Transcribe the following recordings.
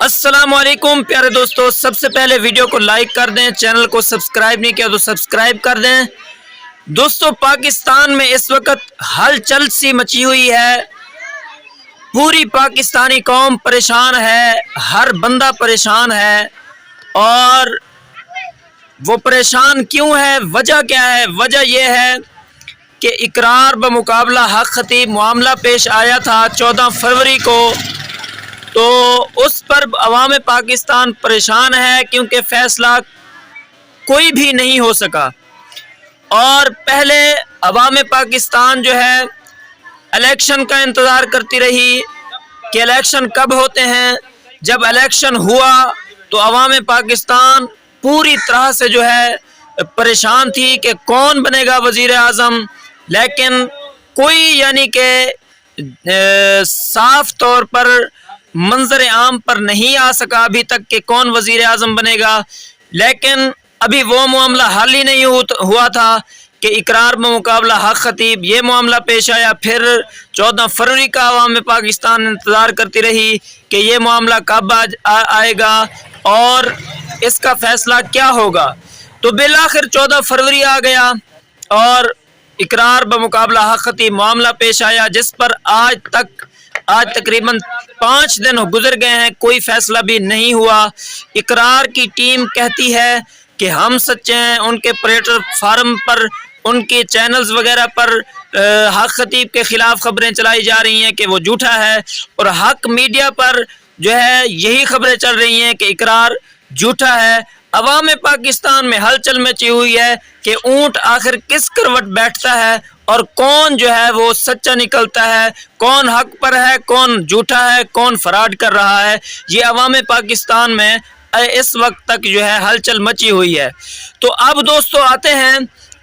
السلام علیکم پیارے دوستو، سب سے پہلے ویڈیو کو لائک کر دیں، چینل کو سبسکرائب نہیں کیا تو سبسکرائب کر دیں۔ دوستو، پاکستان میں اس وقت ہلچل سی مچی ہوئی ہے، پوری پاکستانی قوم پریشان ہے، ہر بندہ پریشان ہے۔ اور وہ پریشان کیوں ہے، وجہ کیا ہے؟ وجہ یہ ہے کہ اقرار بمقابلہ حق خطیب معاملہ پیش آیا تھا 14 فروری کو، تو اس پر عوام پاکستان پریشان ہے کیونکہ فیصلہ کوئی بھی نہیں ہو سکا۔ اور پہلے عوام پاکستان جو ہے الیکشن کا انتظار کرتی رہی کہ الیکشن کب ہوتے ہیں۔ جب الیکشن ہوا تو عوام پاکستان پوری طرح سے جو ہے پریشان تھی کہ کون بنے گا وزیر اعظم، لیکن کوئی یعنی کہ صاف طور پر منظر عام پر نہیں آ سکا ابھی تک کہ کون وزیر اعظم بنے گا۔ لیکن ابھی وہ معاملہ حل ہی نہیں ہوا تھا کہ اقرار بمقابلہ حق خطیب یہ معاملہ پیش آیا۔ پھر 14 فروری کا عوام پاکستان انتظار کرتی رہی کہ یہ معاملہ کب آئے گا اور اس کا فیصلہ کیا ہوگا۔ تو بالآخر 14 فروری آ گیا اور اقرار بمقابلہ حق خطیب معاملہ پیش آیا، جس پر آج تقریباً 5 دن گزر گئے ہیں، کوئی فیصلہ بھی نہیں ہوا۔ اقرار کی ٹیم کہتی ہے کہ ہم سچے ہیں، ان کے پلیٹ فارم پر، ان کے چینلز وغیرہ پر حق خطیب کے خلاف خبریں چلائی جا رہی ہیں کہ وہ جھوٹا ہے، اور حق میڈیا پر جو ہے یہی خبریں چل رہی ہیں کہ اقرار جھوٹا ہے۔ عوام پاکستان میں ہلچل مچی ہوئی ہے کہ اونٹ آخر کس کروٹ بیٹھتا ہے اور کون جو ہے وہ سچا نکلتا ہے، کون حق پر ہے، کون جھوٹا ہے، کون فراڈ کر رہا ہے۔ یہ عوام پاکستان میں اس وقت تک جو ہے ہلچل مچی ہوئی ہے۔ تو اب دوستو آتے ہیں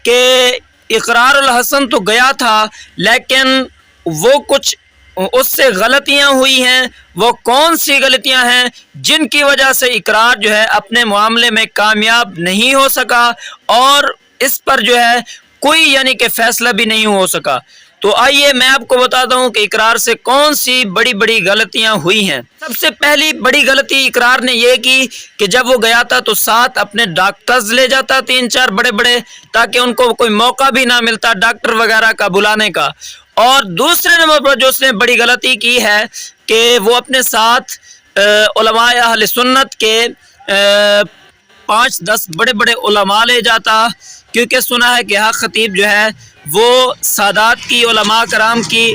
کہ اقرار الحسن تو گیا تھا، لیکن وہ کچھ اس سے غلطیاں ہوئی ہیں۔ وہ کون سی غلطیاں ہیں جن کی وجہ سے اقرار جو ہے اپنے معاملے میں کامیاب نہیں ہو سکا اور اس پر جو ہے کوئی یعنی کہ فیصلہ بھی نہیں ہو سکا۔ تو آئیے میں آپ کو بتاتا ہوں کہ اقرار سے کون سی بڑی بڑی غلطیاں ہوئی ہیں۔ سب سے پہلی بڑی غلطی اقرار نے یہ کی کہ جب وہ گیا تھا تو ساتھ اپنے ڈاکٹرز لے جاتا، 3-4 بڑے تاکہ ان کو کوئی موقع بھی نہ ملتا ڈاکٹر وغیرہ کا بلانے کا۔ اور دوسرے نمبر پر جو اس نے بڑی غلطی کی ہے کہ وہ اپنے ساتھ علماء اہل سنت کے 5-10 بڑے علماء لے جاتا، کیونکہ سنا ہے کہ حق خطیب جو ہے وہ سادات کی، علماء کرام کی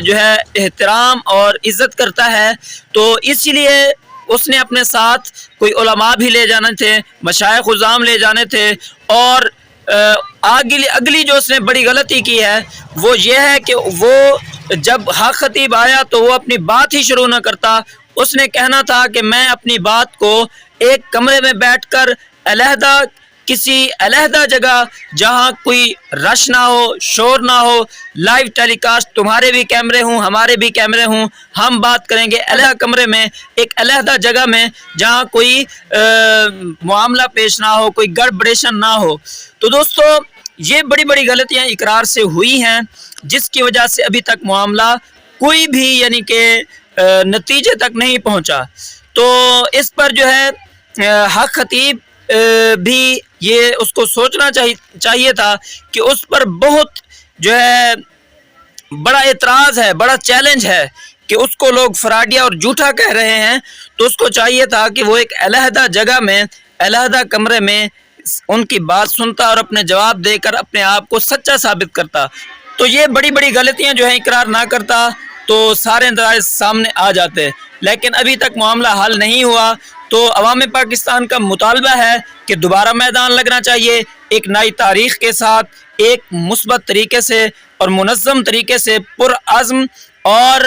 جو ہے احترام اور عزت کرتا ہے، تو اسی لیے اس نے اپنے ساتھ کوئی علماء بھی لے جانے تھے، مشائخ عظام لے جانے تھے۔ اور اگلی جو اس نے بڑی غلطی کی ہے وہ یہ ہے کہ وہ جب حق خطیب آیا تو وہ اپنی بات ہی شروع نہ کرتا۔ اس نے کہنا تھا کہ میں اپنی بات کو ایک کمرے میں بیٹھ کر کسی علیحدہ جگہ جہاں کوئی رش نہ ہو، شور نہ ہو، لائیو ٹیلی کاسٹ، تمہارے بھی کیمرے ہوں، ہمارے بھی کیمرے ہوں، ہم بات کریں گے علیحدہ کمرے میں، ایک علیحدہ جگہ میں جہاں کوئی معاملہ پیش نہ ہو، کوئی گڑبڑیشن نہ ہو۔ تو دوستو یہ بڑی غلطیاں اقرار سے ہوئی ہیں، جس کی وجہ سے ابھی تک معاملہ کوئی بھی یعنی کہ نتیجے تک نہیں پہنچا۔ تو اس پر جو ہے حق خطیب بھی یہ اس کو سوچنا چاہیے تھا کہ اس پر بہت جو ہے بڑا اعتراض ہے، بڑا چیلنج ہے کہ اس کو لوگ فراڈیا اور جھوٹا کہہ رہے ہیں، تو اس کو چاہیے تھا کہ وہ ایک علیحدہ جگہ میں، علیحدہ کمرے میں ان کی بات سنتا اور اپنے جواب دے کر اپنے آپ کو سچا ثابت کرتا۔ تو یہ بڑی غلطیاں جو ہیں اقرار نہ کرتا تو سارے نتائج سامنے آ جاتے، لیکن ابھی تک معاملہ حل نہیں ہوا۔ تو عوام پاکستان کا مطالبہ ہے کہ دوبارہ میدان لگنا چاہیے، ایک نئی تاریخ کے ساتھ، ایک مثبت طریقے سے اور منظم طریقے سے، پرعزم اور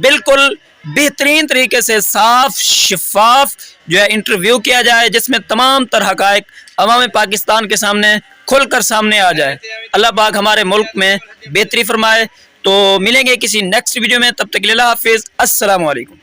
بالکل بہترین طریقے سے صاف شفاف جو ہے انٹرویو کیا جائے، جس میں تمام تر حقائق عوام پاکستان کے سامنے کھل کر سامنے آ جائے۔ اللہ پاک ہمارے ملک میں بہتری فرمائے۔ تو ملیں گے کسی نیکسٹ ویڈیو میں، تب تک کے لیے اللہ حافظ، السلام علیکم۔